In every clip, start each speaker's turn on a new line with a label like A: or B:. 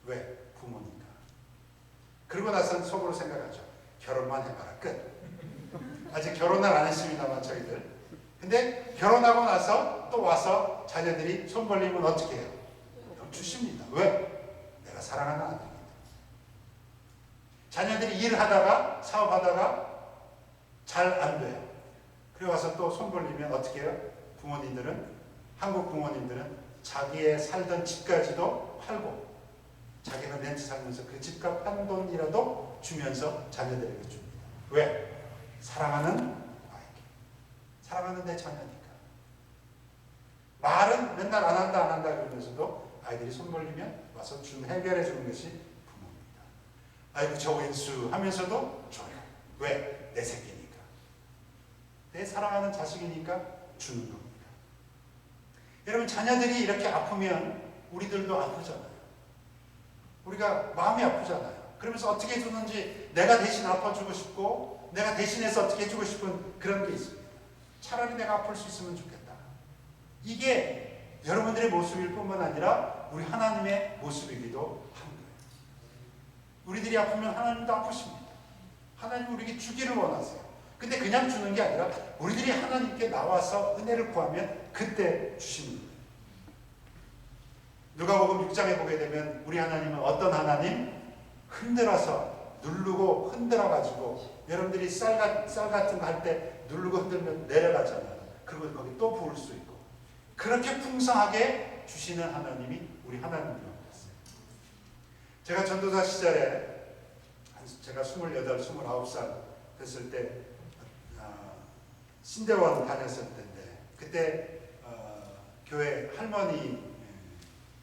A: 왜? 부모니까. 그러고 나서는 속으로 생각하죠. 결혼만 해봐라. 끝. 아직 결혼을 안 했습니다만 저희들. 근데 결혼하고 나서 또 와서 자녀들이 손 벌리면 어떻게 해요? 주십니다. 왜? 내가 사랑하는 아들이기 때문에. 자녀들이 일하다가 사업하다가 잘 안 돼요. 그리고 와서 또 손 벌리면 어떻게 해요? 부모님들은, 한국 부모님들은 자기의 살던 집까지도 팔고 자기는 렌트 살면서 그 집값 한 돈이라도 주면서 자녀들에게 줍니다. 왜? 사랑하는 아이에게. 사랑하는 내 자녀니까. 말은 맨날 안 한다 그러면서도 아이들이 손 벌리면 와서 해결해 주는 것이 부모입니다. 아이고 저 왼수 하면서도 줘요. 왜? 내 새끼니까. 내 사랑하는 자식이니까 주는 겁니다. 여러분 자녀들이 이렇게 아프면 우리들도 아프잖아요. 우리가 마음이 아프잖아요. 그러면서 어떻게 해주는지 내가 대신 아파주고 싶고 내가 대신해서 어떻게 해주고 싶은 그런 게 있습니다. 차라리 내가 아플 수 있으면 좋겠다. 이게 여러분들의 모습일 뿐만 아니라 우리 하나님의 모습이기도 한 거예요. 우리들이 아프면 하나님도 아프십니다. 하나님은 우리에게 주기를 원하세요. 근데 그냥 주는 게 아니라 우리들이 하나님께 나와서 은혜를 구하면 그때 주시는 거예요. 누가복음 6장에 보게 되면 우리 하나님은 어떤 하나님? 흔들어서 누르고 흔들어가지고 여러분들이 쌀 같은 거 할 때 누르고 흔들면 내려가잖아요. 그리고 거기 또 부을 수 있고 그렇게 풍성하게 주시는 하나님이 우리 하나님이라고 했어요. 제가 전도사 시절에 제가 28, 29살 됐을 때 신대원 다녔을 때인데 그때 교회 할머니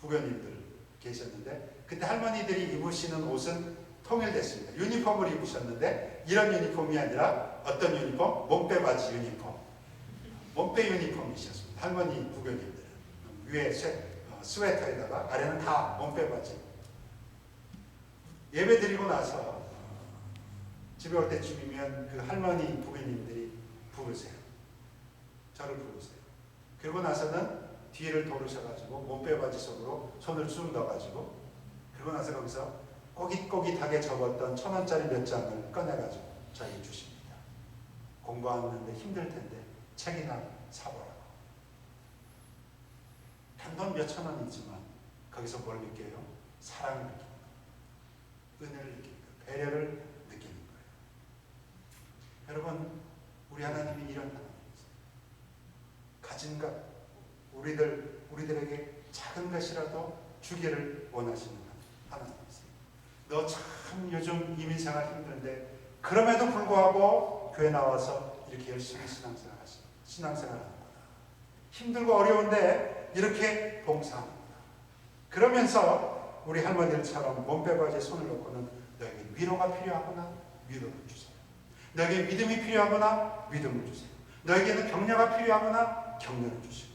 A: 부교님들 계셨는데 그때 할머니들이 입으시는 옷은 통일됐습니다. 유니폼을 입으셨는데 이런 유니폼이 아니라 어떤 유니폼? 몸빼 바지 유니폼. 몸빼 유니폼이셨습니다. 할머니 부교님들은 위에 스웨터에다가 아래는 다 몸빼 바지. 예배 드리고 나서 집에 올 때쯤이면 그 할머니 부교님들이 부르세요. 저를 부르세요. 그러고 나서는 뒤를 돌으셔가지고 몸빼 바지 속으로 손을 쑥 넣어가지고 그러고 나서 거기서 꼬깃꼬깃하게 적었던 1,000원짜리 몇 장을 꺼내가지고 저에게 주십니다. 공부하는데 힘들 텐데 책이나 사보라고. 단돈 몇천 원이지만 거기서 뭘 느껴요? 사랑을 느낍니다. 은혜를 느낍니다. 배려를 느끼는 거예요. 여러분 우리 하나님이 이런 하나님이세요. 가진 것 우리들에게 작은 것이라도 주기를 원하시는 하나님이세요. 너 참 요즘 이민생활 힘든데 그럼에도 불구하고 교회 나와서 이렇게 열심히 신앙생활하는구나. 힘들고 어려운데 이렇게 봉사하는구나. 그러면서 우리 할머니들처럼 몸빼바지에 손을 놓고는 너에게 위로가 필요하구나. 위로를 주세요. 너에게 믿음이 필요하구나. 믿음을 주세요. 너에게는 격려가 필요하구나. 격려를 주시고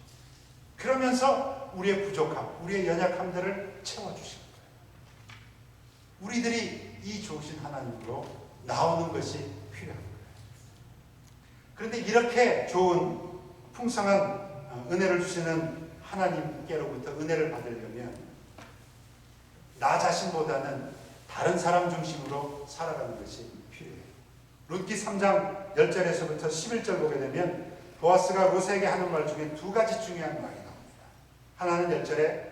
A: 그러면서 우리의 부족함, 우리의 연약함들을 채워주시는 거예요. 우리들이 이 좋으신 하나님으로 나오는 것이 필요한 거예요. 그런데 이렇게 좋은 풍성한 은혜를 주시는 하나님께로부터 은혜를 받으려면 나 자신보다는 다른 사람 중심으로 살아가는 것이 필요해요. 룻기 3장 10절에서부터 11절 보게 되면 보아스가 룻에게 하는 말 중에 두 가지 중요한 말이 나옵니다. 하나는 10절에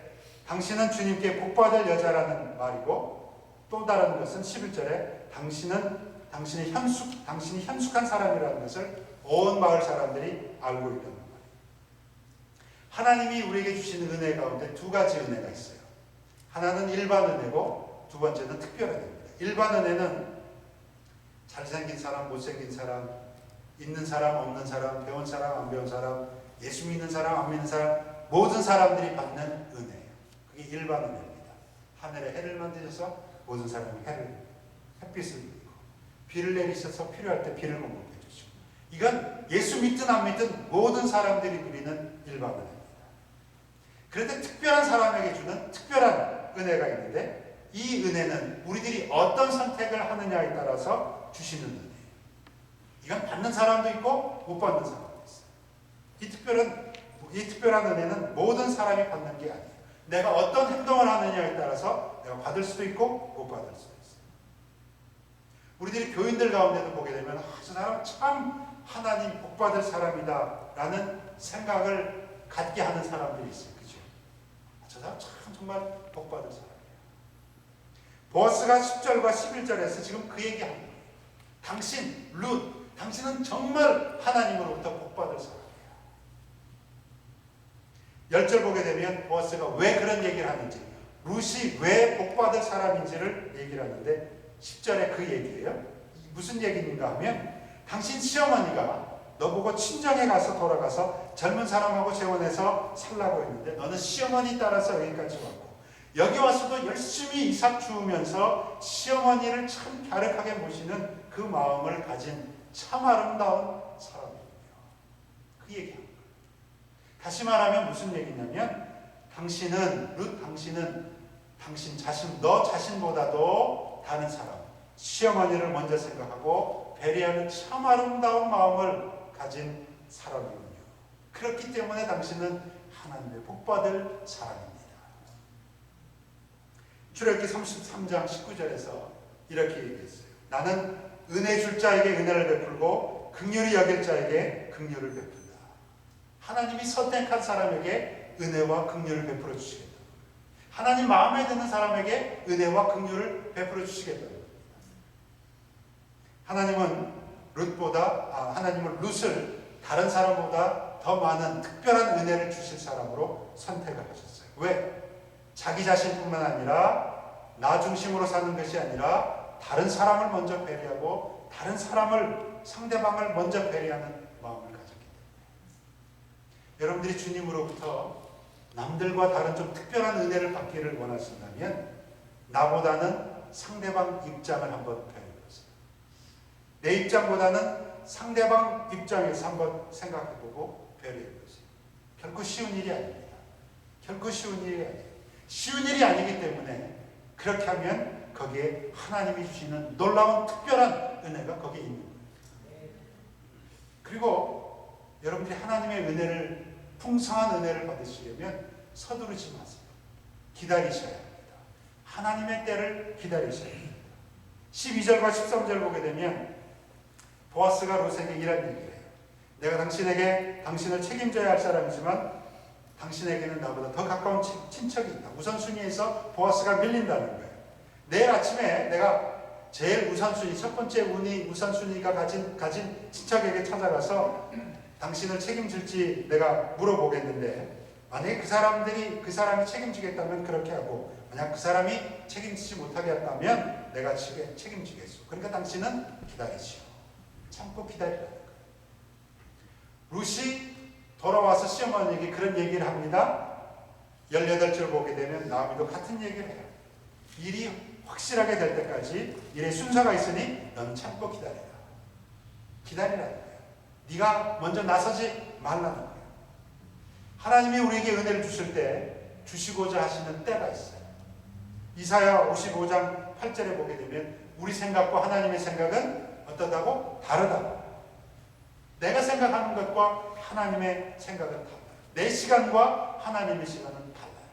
A: 당신은 주님께 복받을 여자라는 말이고 또 다른 것은 11절에 당신이 현숙한 사람이라는 것을 온 마을 사람들이 알고 있다는 말이에요. 하나님이 우리에게 주시는 은혜 가운데 두 가지 은혜가 있어요. 하나는 일반 은혜고 두 번째는 특별한 은혜입니다. 일반 은혜는 잘생긴 사람, 못생긴 사람, 있는 사람, 없는 사람, 배운 사람, 안 배운 사람, 예수 믿는 사람, 안 믿는 사람, 모든 사람들이 받는 은혜예요. 그게 일반 은혜입니다. 하늘에 해를 만드셔서 모든 사람이 햇빛을 누리고 비를 내리셔서 필요할 때 비를 공급해 주시고 이건 예수 믿든 안 믿든 모든 사람들이 누리는 일반 은혜입니다. 그런데 특별한 사람에게 주는 특별한 은혜가 있는데 이 은혜는 우리들이 어떤 선택을 하느냐에 따라서 주시는 은혜예요. 이건 받는 사람도 있고 못 받는 사람도 있어요. 이 특별한 은혜는 모든 사람이 받는 게 아니에요. 내가 어떤 행동을 하느냐에 따라서 내가 받을 수도 있고 못 받을 수도 있어요. 우리들이 교인들 가운데도 보게 되면 저 사람 참 하나님 복받을 사람이다 라는 생각을 갖게 하는 사람들이 있어요. 그죠? 저 사람 참 정말 복받을 사람이에요. 보아스가 10절과 11절에서 지금 그 얘기합니다. 당신, 룻, 당신은 정말 하나님으로부터 복받을 사람이에요. 10절 보게 되면 보아스가 왜 그런 얘기를 하는지, 룻이 왜 복받을 사람인지를 얘기를 하는데 10절에 그 얘기예요. 무슨 얘기인가 하면 당신 시어머니가 너보고 친정에 가서 돌아가서 젊은 사람하고 재혼해서 살라고 했는데 너는 시어머니 따라서 여기까지 왔고 여기 와서도 열심히 이삭 주우면서 시어머니를 참 갸륵하게 모시는 그 마음을 가진 참 아름다운 사람이에요. 그 얘기합니다. 다시 말하면 무슨 얘기냐면 당신은 룻 당신은 당신 자신 너 자신보다도 다른 사람 시어머니를 먼저 생각하고 배려하는 참 아름다운 마음을 가진 사람이군요. 그렇기 때문에 당신은 하나님의 복받을 사람입니다. 출애굽기 33장 19절에서 이렇게 얘기했어요. 나는 은혜 줄 자에게 은혜를 베풀고 긍휼히 여길 자에게 긍휼을 베푼다. 하나님이 선택한 사람에게 은혜와 긍휼을 베풀어 주시겠다. 하나님 마음에 드는 사람에게 은혜와 긍휼을 베풀어 주시겠다. 하나님은 하나님은 룻을 다른 사람보다 더 많은 특별한 은혜를 주실 사람으로 선택을 하셨어요. 왜? 자기 자신뿐만 아니라 나 중심으로 사는 것이 아니라 다른 사람을 먼저 배려하고 다른 상대방을 먼저 배려하는 마음을 가졌기 때문에 여러분들이 주님으로부터 남들과 다른 좀 특별한 은혜를 받기를 원하신다면 나보다는 상대방 입장을 한번 배워보세요. 내 입장보다는 상대방 입장에서 한번 생각해보고 배려해보세요. 결코 쉬운 일이 아닙니다. 결코 쉬운 일이 아니에요. 쉬운 일이 아니기 때문에 그렇게 하면 거기에 하나님이 주시는 놀라운 특별한 은혜가 거기에 있는 거예요. 그리고 여러분들이 하나님의 은혜를 풍성한 은혜를 받으시려면 서두르지 마세요. 기다리셔야 합니다. 하나님의 때를 기다리셔야 합니다. 12절과 13절 보게 되면 보아스가 룻에게 이런 얘기를 해요. 내가 당신을 책임져야 할 사람이지만 당신에게는 나보다 더 가까운 친척이 있다. 우선순위에서 보아스가 밀린다는 거예요. 내일 아침에 내가 제일 우선순위, 첫 번째 우선순위가 가진 친척에게 찾아가서 당신을 책임질지 내가 물어보겠는데 만약에 그 사람이 책임지겠다면 그렇게 하고 만약 그 사람이 책임지지 못하게 했다면 내가 책임지겠소. 그러니까 당신은 기다리시오. 참고 기다리라는 거예요. 룻이 돌아와서 시어머니에게 그런 얘기를 합니다. 18절 보게 되면 나오미도 같은 얘기를 해요. 일이 확실하게 될 때까지 일의 순서가 있으니 너는 참고 기다리라. 기다리라는 거예요. 네가 먼저 나서지 말라는 거예요. 하나님이 우리에게 은혜를 주실 때 주시고자 하시는 때가 있어요. 이사야 55장 8절에 보게 되면 우리 생각과 하나님의 생각은 어떠다고? 다르다고. 내가 생각하는 것과 하나님의 생각은 달라요. 내 시간과 하나님의 시간은 달라요.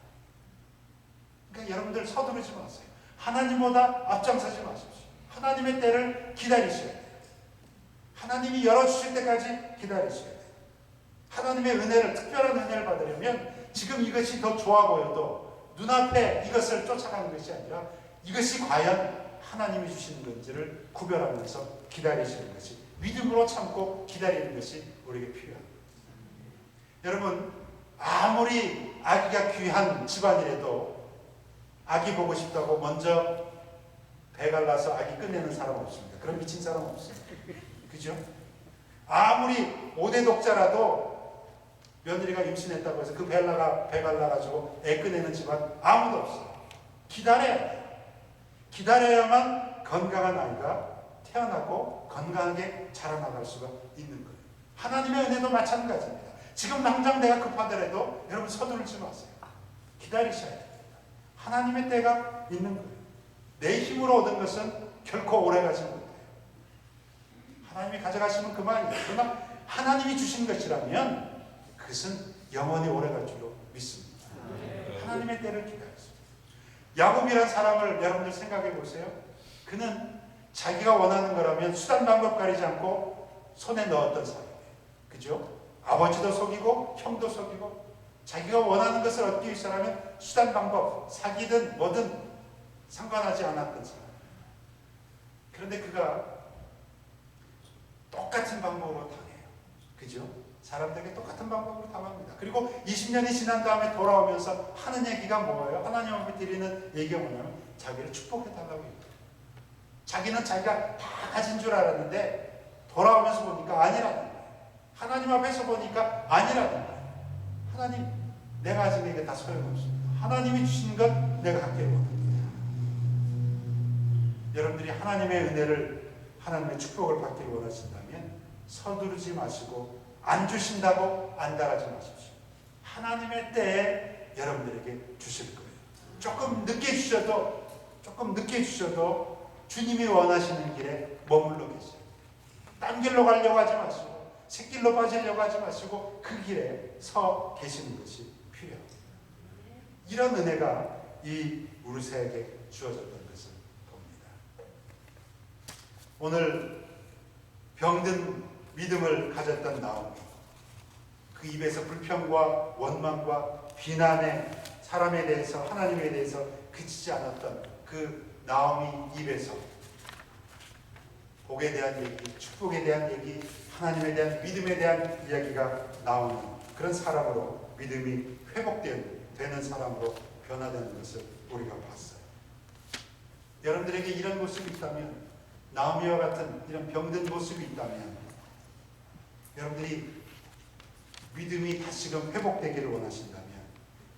A: 그러니까 여러분들 서두르지 마세요. 하나님보다 앞장서지 마십시오. 하나님의 때를 기다리셔야 돼요. 하나님이 열어주실 때까지 기다리셔야 돼요. 하나님의 은혜를, 특별한 은혜를 받으려면 지금 이것이 더 좋아 보여도 눈앞에 이것을 쫓아가는 것이 아니라 이것이 과연 하나님이 주시는 건지를 구별하면서 기다리시는 것이, 믿음으로 참고 기다리는 것이 우리에게 필요합니다. 여러분, 아무리 아기가 귀한 집안이라도 아기 보고 싶다고 먼저 배 갈라서 아기 끝내는 사람 없습니다. 그런 미친 사람 없어요. 그죠? 아무리 5대 독자라도 며느리가 임신했다고 해서 그 배 갈라가지고 애 꺼내는 집안 아무도 없어요. 기다려야 돼요. 기다려야만 건강한 아이가 태어나고 건강하게 자라나갈 수가 있는 거예요. 하나님의 은혜도 마찬가지입니다. 지금 당장 내가 급하더라도 여러분 서두르지 마세요. 기다리셔야 됩니다. 하나님의 때가 있는 거예요. 내 힘으로 얻은 것은 결코 오래가지 못해요. 하나님이 가져가시면 그만이에요. 그러나 하나님이 주신 것이라면 그것은 영원히 오래갈 줄로 믿습니다. 하나님의 때를 기다렸습니다. 야곱이라는 사람을 여러분들 생각해 보세요. 그는 자기가 원하는 거라면 수단 방법 가리지 않고 손에 넣었던 사람이에요. 그죠? 아버지도 속이고 형도 속이고 자기가 원하는 것을 얻기 위해서라면 수단 방법, 사기든 뭐든 상관하지 않았던 사람. 그런데 그가 똑같은 방법으로 당해요. 그죠? 사람들에게 똑같은 방법으로 당합니다. 그리고 20년이 지난 다음에 돌아오면서 하는 얘기가 뭐예요? 하나님 앞에 드리는 얘기가 뭐냐면 자기를 축복해달라고 얘기해요. 자기는 자기가 다 가진 줄 알았는데 돌아오면서 보니까 아니라는 거예요. 하나님 앞에서 보니까 아니라는 거예요. 하나님, 내가 가진 게 다 소용없습니다. 하나님이 주신 것 내가 갖기를 원합니다. 여러분들이 하나님의 은혜를, 하나님의 축복을 받기를 원하신다면 서두르지 마시고 안 주신다고 안달하지 마십시오. 하나님의 때에 여러분들에게 주실 거예요. 조금 늦게 주셔도 주님이 원하시는 길에 머물러 계세요. 딴 길로 가려고 하지 마시고 새길로 빠지려고 하지 마시고 그 길에 서 계시는 것이 필요합니다. 이런 은혜가 이 우르세에게 주어졌던 것을 봅니다. 오늘 병든 믿음을 가졌던 나오미, 그 입에서 불평과 원망과 비난의 사람에 대해서, 하나님에 대해서 그치지 않았던 그 나오미 입에서 복에 대한 얘기, 축복에 대한 얘기, 하나님에 대한 믿음에 대한 이야기가 나오는 그런 사람으로 믿음이 회복되는 사람으로 변화되는 것을 우리가 봤어요. 여러분들에게 이런 모습이 있다면, 나오미와 같은 이런 병든 모습이 있다면 여러분들이 믿음이 다시금 회복되기를 원하신다면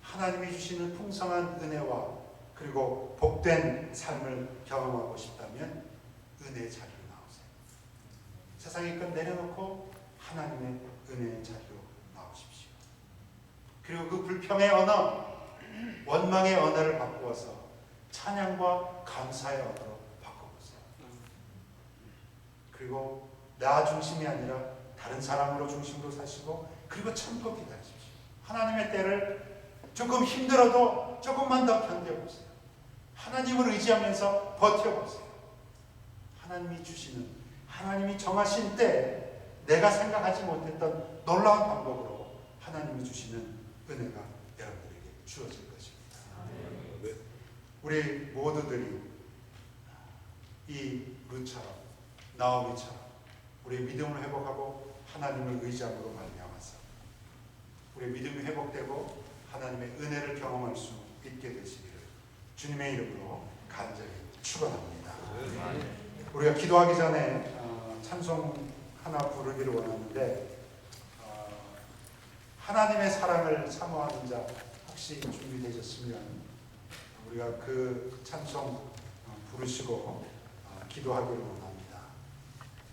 A: 하나님이 주시는 풍성한 은혜와 그리고 복된 삶을 경험하고 싶다면 은혜의 자리로 나오세요. 세상의 것 내려놓고 하나님의 은혜의 자리로 나오십시오. 그리고 그 불평의 언어, 원망의 언어를 바꾸어서 찬양과 감사의 언어로 바꿔보세요. 그리고 나 중심이 아니라 다른 사람으로 중심으로 사시고 그리고 참고 기다리십시오. 하나님의 때를 조금 힘들어도 조금만 더 견뎌보세요. 하나님을 의지하면서 버텨보세요. 하나님이 주시는, 하나님이 정하신 때에 내가 생각하지 못했던 놀라운 방법으로 하나님이 주시는 은혜가 여러분들에게 주어질 것입니다. 우리 모두들이 이 룻처럼, 나오미처럼 우리의 믿음을 회복하고 하나님을 의지함으로 말미암아서 우리의 믿음이 회복되고 하나님의 은혜를 경험할 수 있게 되시기를 주님의 이름으로 간절히 축원합니다. 우리가 기도하기 전에 찬송 하나 부르기를 원하는데, 하나님의 사랑을 사모하는 자 혹시 준비되셨으면 우리가 그 찬송 부르시고 기도하기를 원합니다.